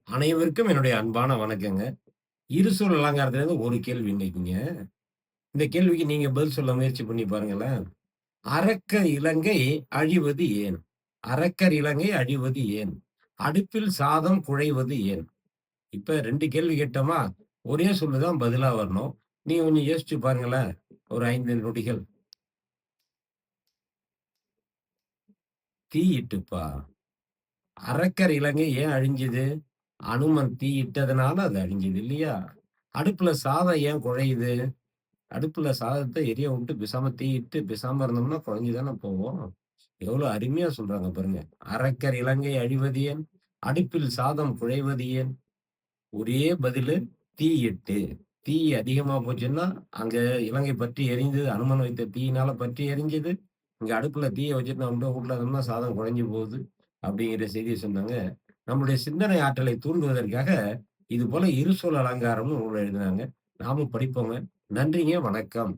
அனைவருக்கும் என்னுடைய அன்பான வணக்கங்க. இருசொல் அலங்காரத்திலிருந்து ஒரு கேள்வி இன்னைக்குங்க. இந்த கேள்விக்கு நீங்க பதில் சொல்ல முயற்சி பண்ணி பாருங்களேன். "அரக்க இலங்கை அழிவது ஏன்? அரக்கர் இலங்கை அழிவது ஏன்? அடுப்பில் சாதம் குழைவது ஏன்?" இப்ப 2 கேள்வி கேட்டோமா, ஒரே சொல்லு தான் பதிலா வரணும். நீங்க கொஞ்சம் யோசிச்சு பாருங்களேன். ஒரு 5 நொடிகள். தீயிட்டுப்பா. அரக்கர் இலங்கை ஏன் அழிஞ்சது? அனுமன் தீயிட்டதுனால அது அழிஞ்சது இல்லையா? அடுப்புல சாதம் ஏன் குழையுது? அடுப்புல சாதத்த எரிய விட்டு பேசாம தீயிட்டு பேசாம இருந்தோம்னா குழஞ்சு தானே போகும். எவ்வளோ அருமையா சொல்றாங்க பாருங்க. "அரக்கர் இலங்கை அழிவது ஏன்? அடுப்பில் சாதம் குழைவது ஏன்?" ஒரே பதிலு தீயிட்டு. தீ அதிகமா போச்சுன்னா, அங்க இலங்கை பற்றி எரிந்தது. அனுமன் வைத்த தீயினால பற்றி எரிஞ்சது. இங்க அடுப்புல தீய வச்சுட்டு நம்ம வீட்ல இருந்தோம்னா சாதம் குழஞ்சு போகுது. அப்படிங்கிற செய்திய சொன்னாங்க. நம்முடைய சிந்தனை ஆற்றலை தூண்டுவதற்காக, இது போல இருசொல் அலங்காரம்னு நூல் எழுதினாங்க. நாமும் படிப்போங்க. நன்றிங்க. வணக்கம்.